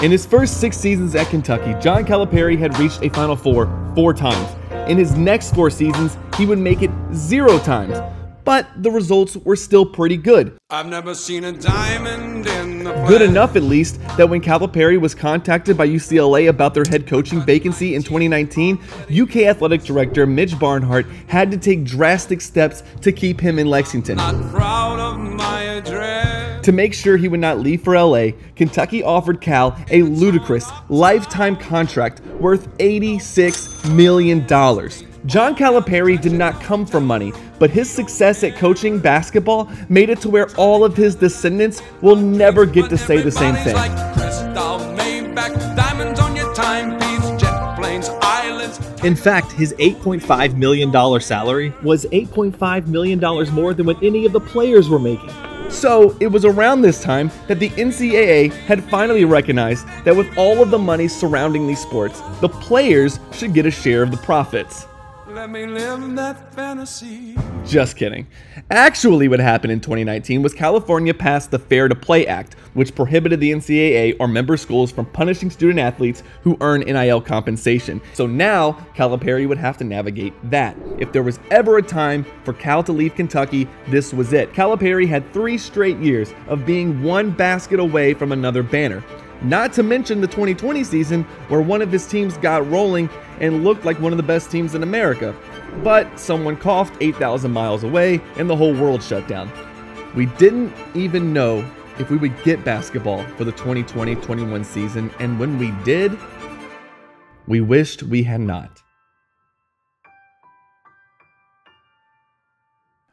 In his first 6 seasons at Kentucky, John Calipari had reached a Final Four 4 times. In his next 4 seasons, he would make it 0 times. But the results were still pretty good. I've never seen a diamond in the Good enough, at least, that when Calipari was contacted by UCLA about their head coaching vacancy in 2019, UK Athletic Director Mitch Barnhart had to take drastic steps to keep him in Lexington. Not proud of my address. To make sure he would not leave for LA, Kentucky offered Cal a ludicrous lifetime contract worth $86 million. John Calipari did not come from money, but his success at coaching basketball made it to where all of his descendants will never get to say the same thing. In fact, his $8.5 million salary was $8.5 million more than what any of the players were making. So it was around this time that the NCAA had finally recognized that with all of the money surrounding these sports, the players should get a share of the profits. Let me live that fantasy. Just kidding. Actually, what happened in 2019 was California passed the Fair to Play Act, which prohibited the NCAA or member schools from punishing student athletes who earn NIL compensation. So now, Calipari would have to navigate that. If there was ever a time for Cal to leave Kentucky, this was it. Calipari had 3 straight years of being one basket away from another banner. Not to mention the 2020 season where one of his teams got rolling and looked like one of the best teams in America. But someone coughed 8,000 miles away and the whole world shut down. We didn't even know if we would get basketball for the 2020-21 season, and when we did, we wished we had not.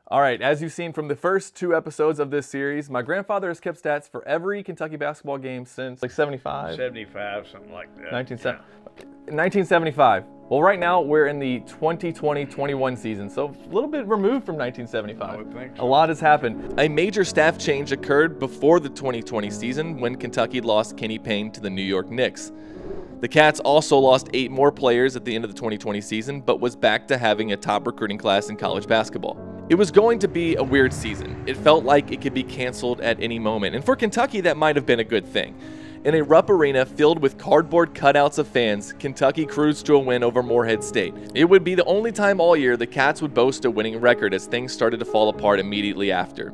Alright, as you've seen from the first 2 episodes of this series, my grandfather has kept stats for every Kentucky basketball game since like 75? 75, something like that. 1975. Well, right now we're in the 2020-21 season, so a little bit removed from 1975. I would think so. A lot has happened. A major staff change occurred before the 2020 season when Kentucky lost Kenny Payne to the New York Knicks. The Cats also lost 8 more players at the end of the 2020 season, but was back to having a top recruiting class in college basketball. It was going to be a weird season. It felt like it could be canceled at any moment, and for Kentucky that might have been a good thing. In a Rupp Arena filled with cardboard cutouts of fans, Kentucky cruised to a win over Morehead State. It would be the only time all year the Cats would boast a winning record as things started to fall apart immediately after.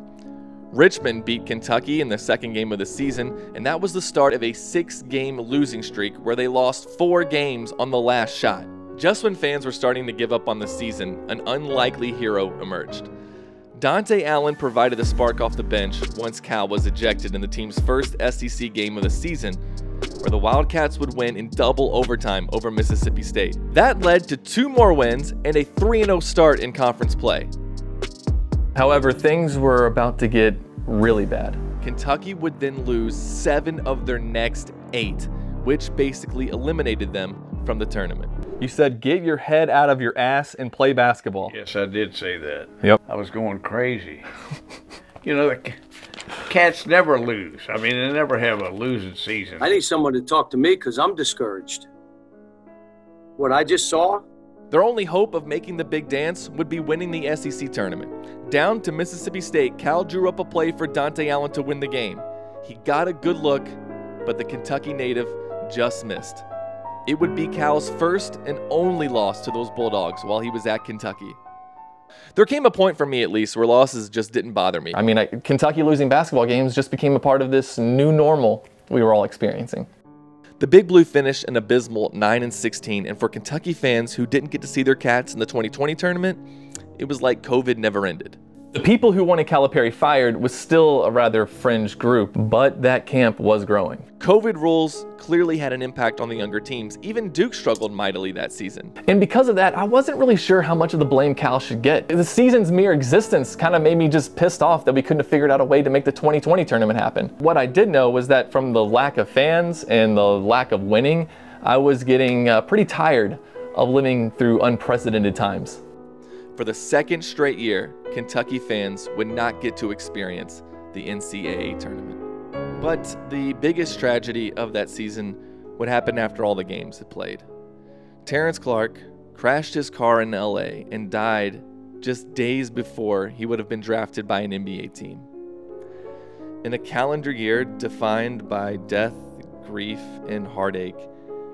Richmond beat Kentucky in the second game of the season, and that was the start of a 6-game losing streak where they lost 4 games on the last shot. Just when fans were starting to give up on the season, an unlikely hero emerged. Dante Allen provided the spark off the bench once Cal was ejected in the team's first SEC game of the season, where the Wildcats would win in double overtime over Mississippi State. That led to 2 more wins and a 3-0 start in conference play. However, things were about to get really bad. Kentucky would then lose 7 of their next 8, which basically eliminated them from the tournament. You said get your head out of your ass and play basketball. Yes, I did say that. Yep. I was going crazy. You know, the Cats never lose. I mean, they never have a losing season. I need someone to talk to me because I'm discouraged. What I just saw? Their only hope of making the big dance would be winning the SEC tournament. Down to Mississippi State, Cal drew up a play for Dante Allen to win the game. He got a good look, but the Kentucky native just missed. It would be Cal's first and only loss to those Bulldogs while he was at Kentucky. There came a point for me, at least, where losses just didn't bother me. I mean, Kentucky losing basketball games just became a part of this new normal we were all experiencing. The Big Blue finished an abysmal 9-16, and for Kentucky fans who didn't get to see their Cats in the 2020 tournament, it was like COVID never ended. The people who wanted Calipari fired was still a rather fringe group, but that camp was growing. COVID rules clearly had an impact on the younger teams. Even Duke struggled mightily that season. And because of that, I wasn't really sure how much of the blame Cal should get. The season's mere existence kind of made me just pissed off that we couldn't have figured out a way to make the 2020 tournament happen. What I did know was that from the lack of fans and the lack of winning, I was getting pretty tired of living through unprecedented times. For the second straight year, Kentucky fans would not get to experience the NCAA tournament. But the biggest tragedy of that season would happen after all the games had played. Terrence Clark crashed his car in LA and died just days before he would have been drafted by an NBA team. In a calendar year defined by death, grief, and heartache,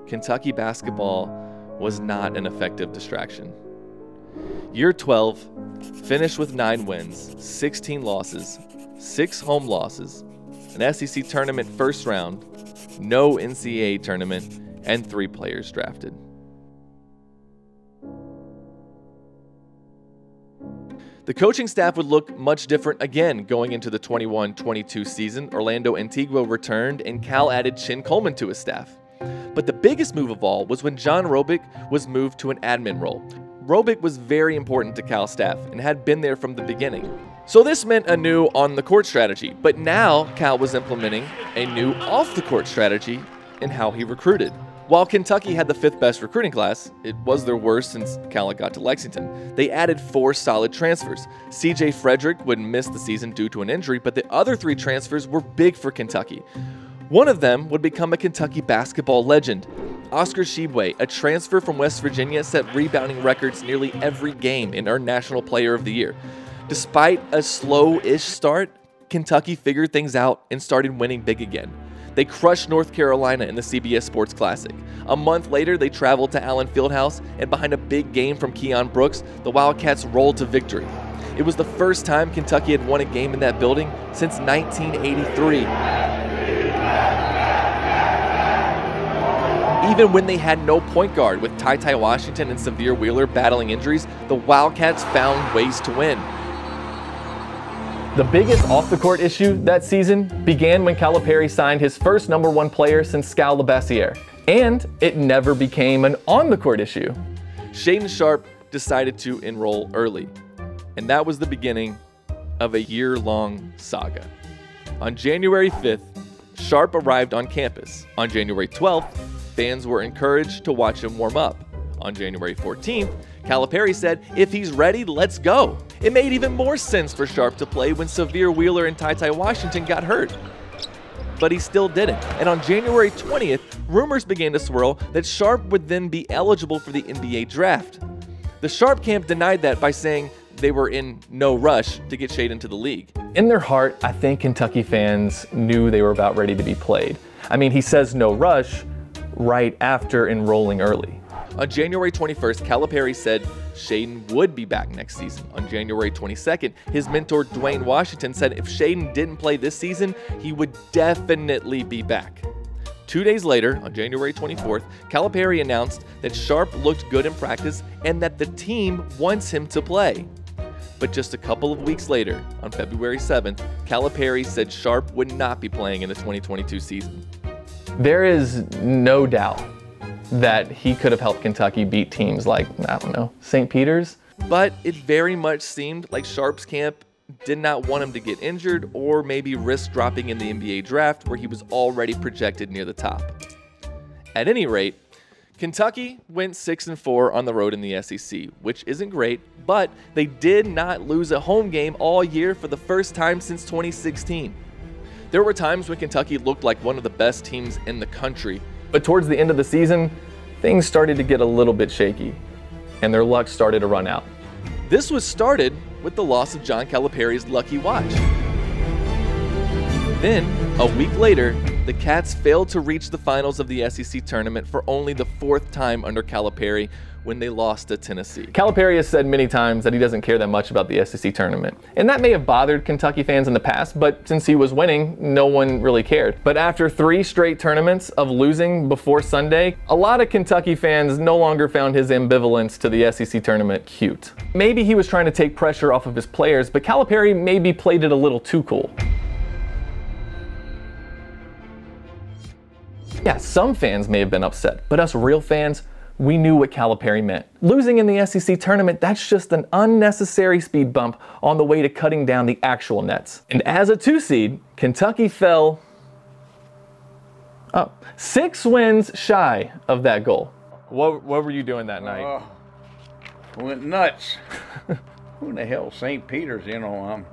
Kentucky basketball was not an effective distraction. Year 12 finished with 9 wins, 16 losses, 6 home losses, an SEC tournament first round, no NCAA tournament, and 3 players drafted. The coaching staff would look much different again going into the 21-22 season. Orlando Antigua returned, and Cal added Chin Coleman to his staff. But the biggest move of all was when John Robick was moved to an admin role. Robick was very important to Cal staff and had been there from the beginning. So this meant a new on-the-court strategy, but now Cal was implementing a new off-the-court strategy in how he recruited. While Kentucky had the 5th best recruiting class, it was their worst since Cal got to Lexington. They added 4 solid transfers. C.J. Frederick would miss the season due to an injury, but the other 3 transfers were big for Kentucky. One of them would become a Kentucky basketball legend. Oscar Tshiebwe, a transfer from West Virginia, set rebounding records nearly every game and earned National Player of the Year. Despite a slow-ish start, Kentucky figured things out and started winning big again. They crushed North Carolina in the CBS Sports Classic. A month later, they traveled to Allen Fieldhouse, and behind a big game from Keon Brooks, the Wildcats rolled to victory. It was the first time Kentucky had won a game in that building since 1983. Even when they had no point guard, with Ty Washington and Severe Wheeler battling injuries, the Wildcats found ways to win. The biggest off-the-court issue that season began when Calipari signed his first #1 player since Skal Labissiere, and it never became an on-the-court issue. Shaedon Sharpe decided to enroll early, and that was the beginning of a year-long saga. On January 5th, Sharpe arrived on campus. On January 12th, fans were encouraged to watch him warm up. On January 14th, Calipari said, "If he's ready, let's go." It made even more sense for Sharpe to play when Severe Wheeler and Ty Washington got hurt. But he still didn't. And on January 20th, rumors began to swirl that Sharpe would then be eligible for the NBA draft. The Sharpe camp denied that by saying they were in no rush to get Shaedon to the league. In their heart, I think Kentucky fans knew they were about ready to be played. I mean, he says no rush right after enrolling early. On January 21st, Calipari said Shaedon would be back next season. On January 22nd, his mentor Dwayne Washington said if Shaedon didn't play this season, he would definitely be back. 2 days later, on January 24th, Calipari announced that Sharpe looked good in practice and that the team wants him to play. But just a couple of weeks later, on February 7th, Calipari said Sharpe would not be playing in the 2022 season. There is no doubt that he could have helped Kentucky beat teams like, I don't know, St. Peter's. But it very much seemed like Sharpe's camp did not want him to get injured or maybe risk dropping in the NBA draft where he was already projected near the top. At any rate, Kentucky went 6-4 on the road in the SEC, which isn't great, but they did not lose a home game all year for the first time since 2016. There were times when Kentucky looked like one of the best teams in the country, but towards the end of the season, things started to get a little bit shaky, and their luck started to run out. This was started with the loss of John Calipari's Lucky Watch. Then, a week later, the Cats failed to reach the finals of the SEC tournament for only the 4th time under Calipari when they lost to Tennessee. Calipari has said many times that he doesn't care that much about the SEC tournament. And that may have bothered Kentucky fans in the past, but since he was winning, no one really cared. But after 3 straight tournaments of losing before Sunday, a lot of Kentucky fans no longer found his ambivalence to the SEC tournament cute. Maybe he was trying to take pressure off of his players, but Calipari maybe played it a little too cool. Yeah, some fans may have been upset, but us real fans, we knew what Calipari meant. Losing in the SEC tournament, that's just an unnecessary speed bump on the way to cutting down the actual nets. And as a 2 seed, Kentucky fell 6 wins shy of that goal. What were you doing that night? Went nuts. Who the hell, St. Peter's, you know,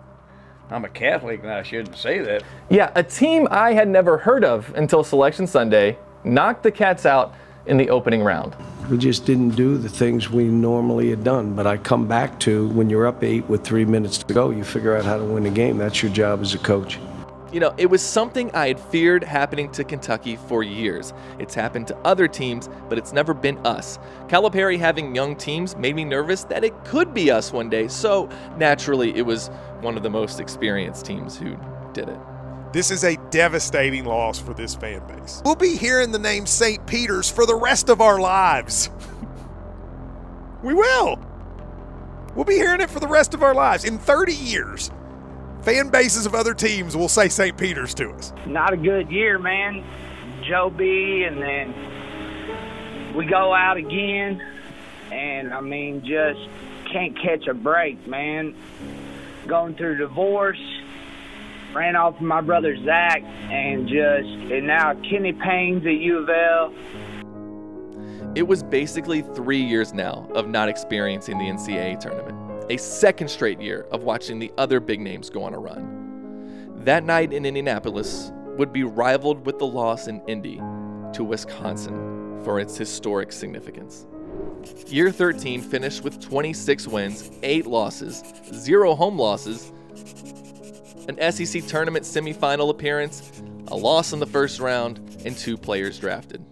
I'm a Catholic and I shouldn't say that. Yeah, a team I had never heard of until Selection Sunday knocked the Cats out in the opening round. We just didn't do the things we normally had done. But I come back to when you're up 8 with 3 minutes to go, you figure out how to win a game. That's your job as a coach. You know, it was something I had feared happening to Kentucky for years. It's happened to other teams, but it's never been us. Calipari having young teams made me nervous that it could be us one day, so naturally it was one of the most experienced teams who did it. This is a devastating loss for this fan base. We'll be hearing the name St. Peter's for the rest of our lives. We will. We'll be hearing it for the rest of our lives. In 30 years, fan bases of other teams will say St. Peter's to us. Not a good year, man. Joe B, and then we go out again, and I mean, just can't catch a break, man. Going through divorce, ran off with my brother Zach, and now kidney pains at U of L. It was basically 3 years now of not experiencing the NCAA tournament. A second straight year of watching the other big names go on a run. That night in Indianapolis would be rivaled with the loss in Indy to Wisconsin for its historic significance. Year 13 finished with 26 wins, 8 losses, 0 home losses, an SEC tournament semifinal appearance, a loss in the first round, and 2 players drafted.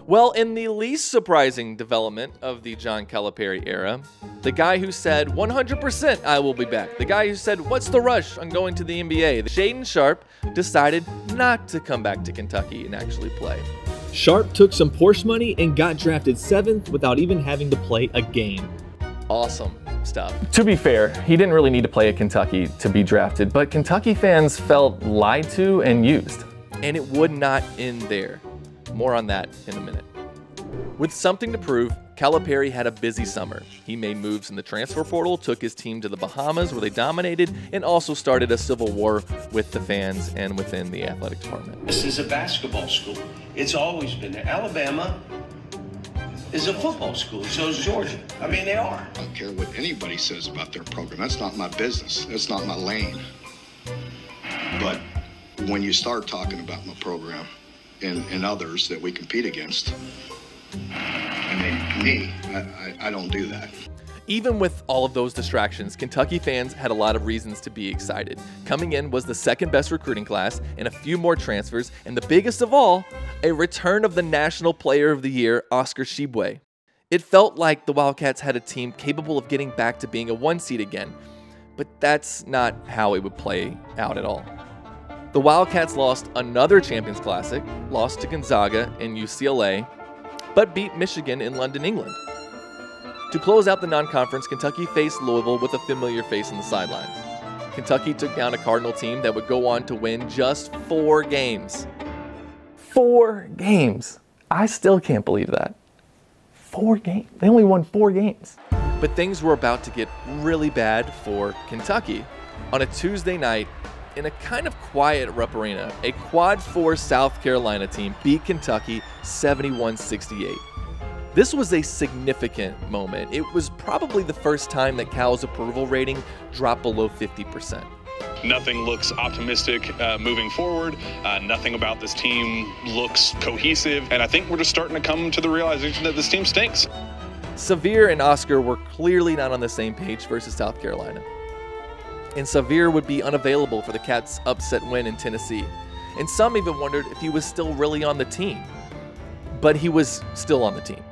Well, in the least surprising development of the John Calipari era, the guy who said 100% I will be back, the guy who said what's the rush on going to the NBA, Shaedon Sharpe decided not to come back to Kentucky and actually play. Sharpe took some Porsche money and got drafted 7th without even having to play a game. Awesome stuff. To be fair, he didn't really need to play at Kentucky to be drafted, but Kentucky fans felt lied to and used. And it would not end there. More on that in a minute. With something to prove, Calipari had a busy summer. He made moves in the transfer portal, took his team to the Bahamas where they dominated, and also started a civil war with the fans and within the athletic department. This is a basketball school. It's always been there. Alabama is a football school. So is Georgia. I mean, they are. I don't care what anybody says about their program. That's not my business. That's not my lane. But when you start talking about my program and others that we compete against, I mean, me, I don't do that. Even with all of those distractions, Kentucky fans had a lot of reasons to be excited. Coming in was the second best recruiting class and a few more transfers, and the biggest of all, a return of the National Player of the Year, Oscar Tshiebwe. It felt like the Wildcats had a team capable of getting back to being a 1 seed again, but that's not how it would play out at all. The Wildcats lost another Champions Classic, lost to Gonzaga and UCLA, but beat Michigan in London, England. To close out the non-conference, Kentucky faced Louisville with a familiar face on the sidelines. Kentucky took down a Cardinal team that would go on to win just 4 games. 4 games. I still can't believe that. 4 games. They only won 4 games. But things were about to get really bad for Kentucky. On a Tuesday night, in a kind of quiet Rupp Arena, a Quad 4 South Carolina team beat Kentucky 71-68. This was a significant moment. It was probably the first time that Cal's approval rating dropped below 50%. Nothing looks optimistic moving forward. Nothing about this team looks cohesive. And I think we're just starting to come to the realization that this team stinks. Sahvir and Oscar were clearly not on the same page versus South Carolina. And Sahvir would be unavailable for the Cats' upset win in Tennessee. And some even wondered if he was still really on the team. But he was still on the team.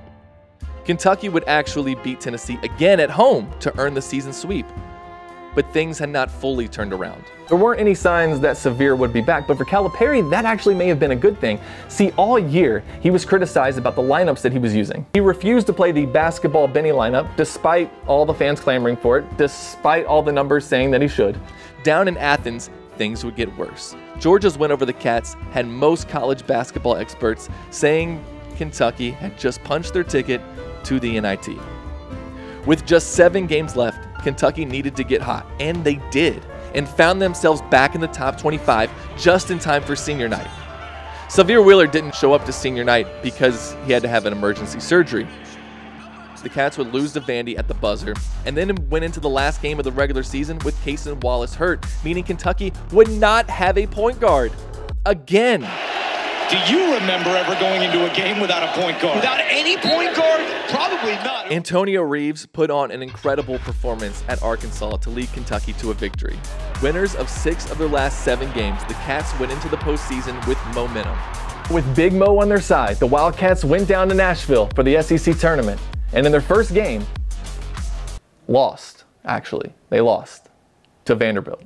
Kentucky would actually beat Tennessee again at home to earn the season sweep. But things had not fully turned around. There weren't any signs that Sahvir would be back, but for Calipari, that actually may have been a good thing. See, all year, he was criticized about the lineups that he was using. He refused to play the basketball Benny lineup, despite all the fans clamoring for it, despite all the numbers saying that he should. Down in Athens, things would get worse. Georgia's win over the Cats had most college basketball experts saying Kentucky had just punched their ticket to the NIT. With just 7 games left, Kentucky needed to get hot, and they did, and found themselves back in the top 25 just in time for senior night. Sahvir Wheeler didn't show up to senior night because he had to have an emergency surgery. The Cats would lose to Vandy at the buzzer, and then went into the last game of the regular season with Cason Wallace hurt, meaning Kentucky would not have a point guard. Again. Do you remember ever going into a game without a point guard? Without any point guard? Probably not. Antonio Reeves put on an incredible performance at Arkansas to lead Kentucky to a victory. Winners of 6 of their last 7 games, the Cats went into the postseason with momentum. With Big Mo on their side, the Wildcats went down to Nashville for the SEC tournament. And in their first game, lost, actually. They lost to Vanderbilt.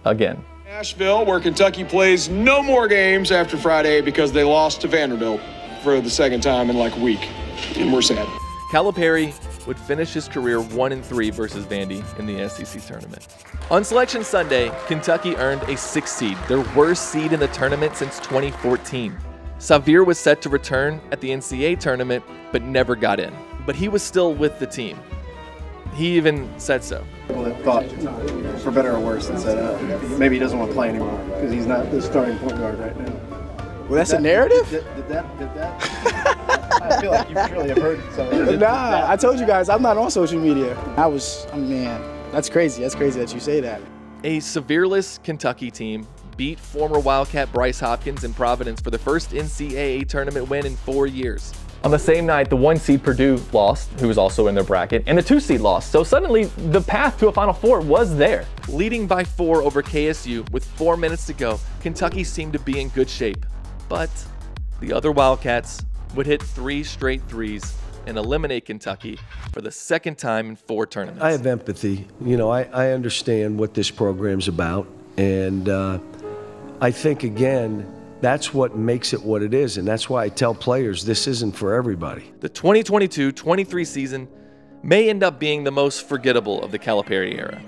Again. Nashville, where Kentucky plays no more games after Friday because they lost to Vanderbilt for the second time in like a week, and we're sad. Calipari would finish his career 1-3 versus Vandy in the SEC tournament. On Selection Sunday, Kentucky earned a 6th seed, their worst seed in the tournament since 2014. Xavier was set to return at the NCAA tournament, but never got in. But he was still with the team. He even said so. People that thought, for better or worse, that said maybe he doesn't want to play anymore because he's not the starting point guard right now. Well, that's a narrative? Did that? I feel like you surely have heard something. Nah, I told you guys, I'm not on social media. Man, that's crazy. That's crazy that you say that. A Xavierless Kentucky team beat former Wildcat Bryce Hopkins in Providence for the first NCAA tournament win in 4 years. On the same night, the 1 seed Purdue lost, who was also in their bracket, and the 2 seed lost. So suddenly, the path to a Final Four was there. Leading by 4 over KSU with 4 minutes to go, Kentucky seemed to be in good shape. But the other Wildcats would hit 3 straight threes and eliminate Kentucky for the second time in 4 tournaments. I have empathy. You know, I understand what this program's about. And I think, again, that's what makes it what it is, and that's why I tell players this isn't for everybody. The 2022-23 season may end up being the most forgettable of the Calipari era.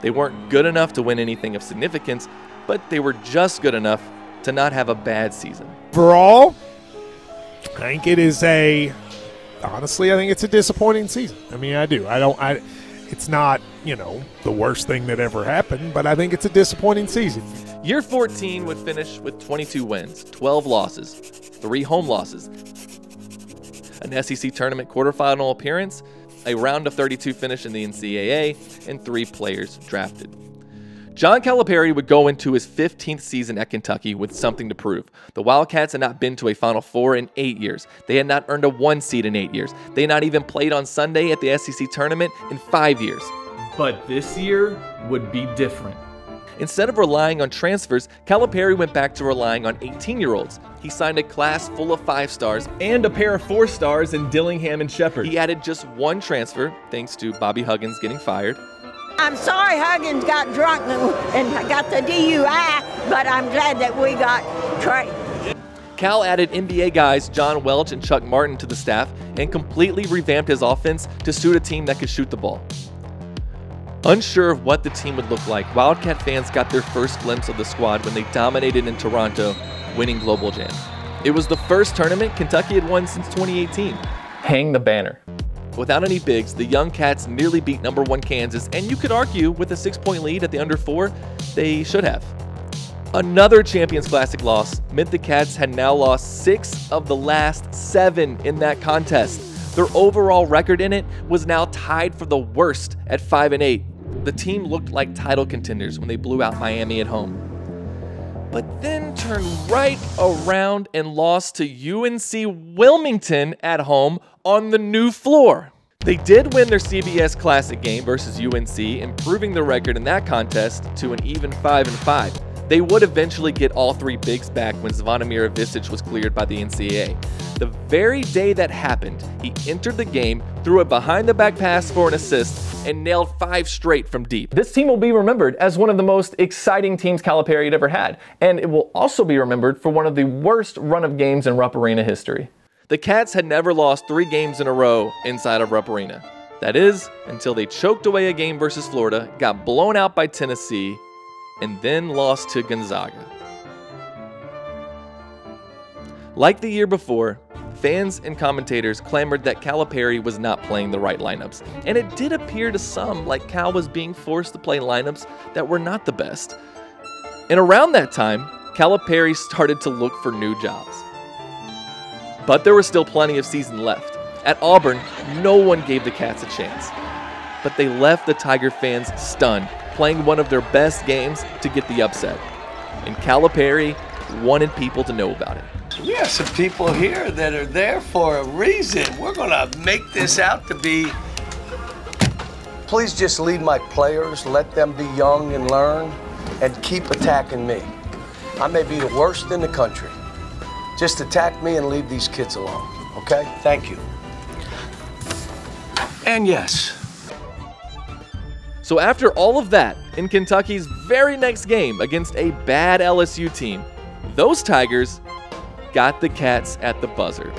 They weren't good enough to win anything of significance, but they were just good enough to not have a bad season. Overall, I think it is honestly, I think it's a disappointing season. I mean, I do. It's not, you know, the worst thing that ever happened, but I think it's a disappointing season. Year 14 would finish with 22 wins, 12 losses, 3 home losses, an SEC tournament quarterfinal appearance, a round of 32 finish in the NCAA, and 3 players drafted. John Calipari would go into his 15th season at Kentucky with something to prove. The Wildcats had not been to a Final Four in 8 years. They had not earned a 1 seed in 8 years. They had not even played on Sunday at the SEC tournament in 5 years. But this year would be different. Instead of relying on transfers, Calipari went back to relying on 18-year-olds. He signed a class full of 5 stars and a pair of 4 stars in Dillingham and Shepherd. He added just 1 transfer, thanks to Bobby Huggins getting fired. I'm sorry Huggins got drunk and got the DUI, but I'm glad that we got Trey. Cal added NBA guys John Welch and Chuck Martin to the staff and completely revamped his offense to suit a team that could shoot the ball. Unsure of what the team would look like, Wildcat fans got their first glimpse of the squad when they dominated in Toronto, winning Global Jam. It was the first tournament Kentucky had won since 2018. Hang the banner. Without any bigs, the Young Cats nearly beat #1 Kansas, and you could argue with a 6-point lead at the under 4, they should have. Another Champions Classic loss meant the Cats had now lost 6 of the last 7 in that contest. Their overall record in it was now tied for the worst at 5-8. The team looked like title contenders when they blew out Miami at home. But then turned right around and lost to UNC Wilmington at home on the new floor. They did win their CBS Classic game versus UNC, improving the record in that contest to an even 5-5. They would eventually get all 3 bigs back when Zvonimir Ivisic was cleared by the NCAA. The very day that happened, he entered the game, threw a behind-the-back pass for an assist, and nailed 5 straight from deep. This team will be remembered as one of the most exciting teams Calipari had ever had, and it will also be remembered for one of the worst run of games in Rupp Arena history. The Cats had never lost 3 games in a row inside of Rupp Arena. That is, until they choked away a game versus Florida, got blown out by Tennessee, and then lost to Gonzaga. Like the year before, fans and commentators clamored that Calipari was not playing the right lineups, and it did appear to some like Cal was being forced to play lineups that were not the best. And around that time, Calipari started to look for new jobs. But there was still plenty of season left. At Auburn, no one gave the Cats a chance. But they left the Tiger fans stunned, playing one of their best games to get the upset. And Calipari wanted people to know about it. We have some people here that are there for a reason. We're gonna make this out to be... Please just lead my players, let them be young and learn, and keep attacking me. I may be the worst in the country. Just attack me and leave these kids alone, okay? Thank you. And yes. So after all of that, in Kentucky's very next game against a bad LSU team, those Tigers got the Cats at the buzzer.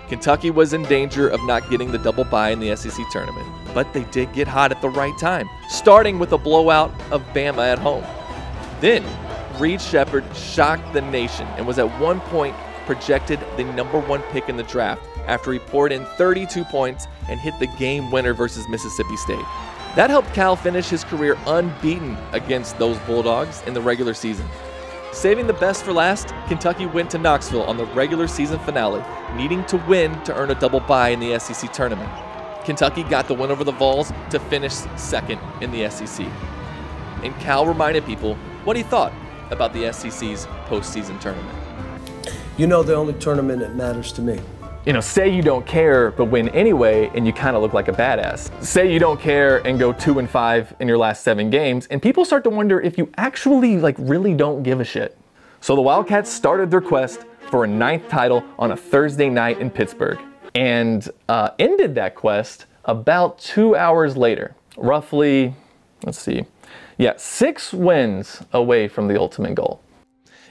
Kentucky was in danger of not getting the double bye in the SEC tournament, but they did get hot at the right time, starting with a blowout of Bama at home. Then, Reed Sheppard shocked the nation and was at one point projected the #1 pick in the draft after he poured in 32 points and hit the game winner versus Mississippi State. That helped Cal finish his career unbeaten against those Bulldogs in the regular season. Saving the best for last, Kentucky went to Knoxville on the regular season finale, needing to win to earn a double bye in the SEC tournament. Kentucky got the win over the Vols to finish second in the SEC. And Cal reminded people what he thought about the SEC's postseason tournament. You know the only tournament that matters to me. You know, say you don't care but win anyway and you kind of look like a badass. Say you don't care and go 2-5 in your last 7 games and people start to wonder if you actually really don't give a shit. So the Wildcats started their quest for a 9th title on a Thursday night in Pittsburgh and ended that quest about 2 hours later. Roughly, 6 wins away from the ultimate goal.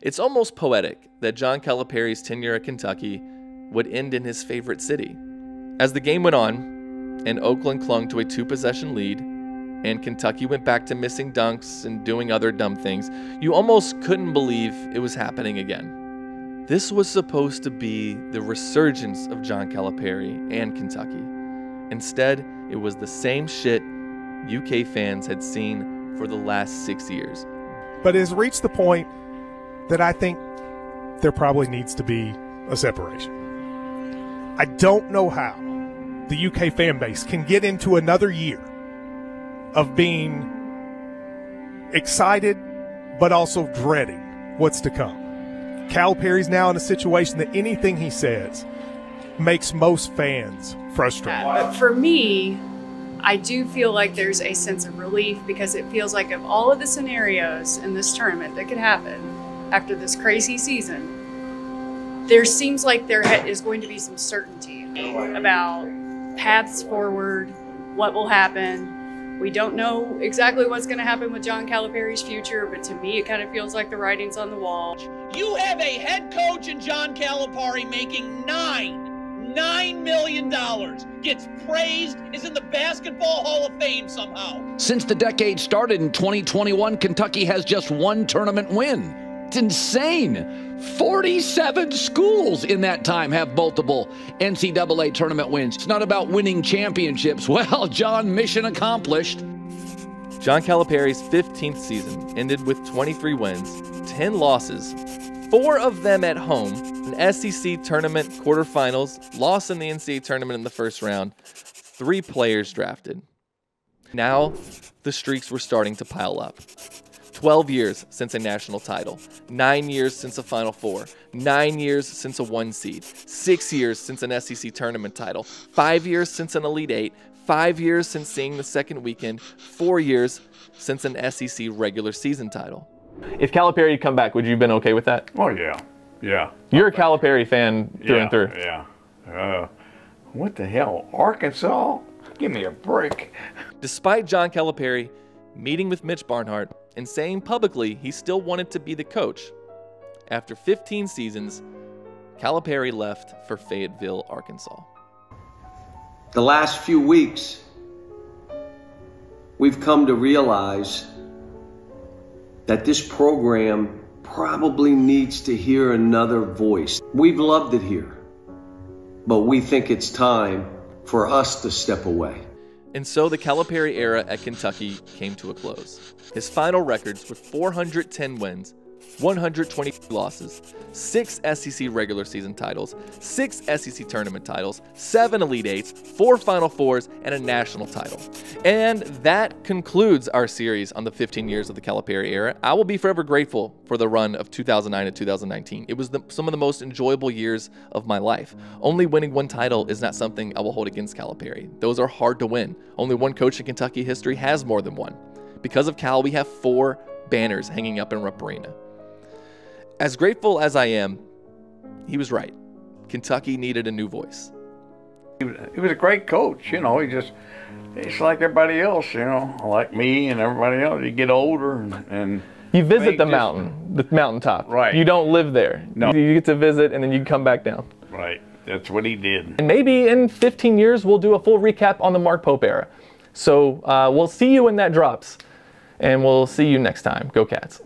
It's almost poetic that John Calipari's tenure at Kentucky would end in his favorite city. As the game went on, and Oakland clung to a 2-possession lead, and Kentucky went back to missing dunks and doing other dumb things, you almost couldn't believe it was happening again. This was supposed to be the resurgence of John Calipari and Kentucky. Instead, it was the same shit UK fans had seen for the last 6 years. But it has reached the point that I think there probably needs to be a separation. I don't know how the UK fan base can get into another year of being excited but also dreading what's to come. Calipari's now in a situation that anything he says makes most fans frustrated. But for me, I do feel like there's a sense of relief because it feels like of all of the scenarios in this tournament that could happen after this crazy season, there seems like there is going to be some certainty about paths forward, what will happen. We don't know exactly what's going to happen with John Calipari's future, but to me it kind of feels like the writing's on the wall. You have a head coach in John Calipari making $9 million, gets praised, is in the Basketball Hall of Fame somehow. Since the decade started in 2021, Kentucky has just 1 tournament win. It's insane. 47 schools in that time have multiple NCAA tournament wins. It's not about winning championships. Well, John, mission accomplished. John Calipari's 15th season ended with 23 wins, 10 losses, 4 of them at home, an SEC tournament quarterfinals, loss in the NCAA tournament in the first round, 3 players drafted. Now, the streaks were starting to pile up. 12 years since a national title, 9 years since a Final Four, 9 years since a 1 seed, 6 years since an SEC tournament title, 5 years since an Elite Eight, 5 years since seeing the second weekend, 4 years since an SEC regular season title. If Calipari had come back, would you have been okay with that? Oh, yeah. Yeah. You're a Calipari fan through and through. Yeah. What the hell? Arkansas? Give me a break. Despite John Calipari meeting with Mitch Barnhart and saying publicly he still wanted to be the coach, after 15 seasons, Calipari left for Fayetteville, Arkansas. The last few weeks, we've come to realize that this program probably needs to hear another voice. We've loved it here, but we think it's time for us to step away. And so the Calipari era at Kentucky came to a close. His final records were 410 wins, 120 losses, 6 SEC regular season titles, 6 SEC tournament titles, 7 Elite Eights, 4 Final Fours, and a national title. And that concludes our series on the 15 years of the Calipari era. I will be forever grateful for the run of 2009 to 2019. It was some of the most enjoyable years of my life. Only winning 1 title is not something I will hold against Calipari. Those are hard to win. Only 1 coach in Kentucky history has more than 1. Because of Cal, we have 4 banners hanging up in Rupp Arena. As grateful as I am, he was right. Kentucky needed a new voice. He was a great coach, you know. He's like everybody else, you know, like me and everybody else. You get older and you visit the mountaintop. Right. You don't live there. No. You get to visit and then you come back down. Right. That's what he did. And maybe in 15 years, we'll do a full recap on the Mark Pope era. So we'll see you when that drops. And we'll see you next time. Go Cats.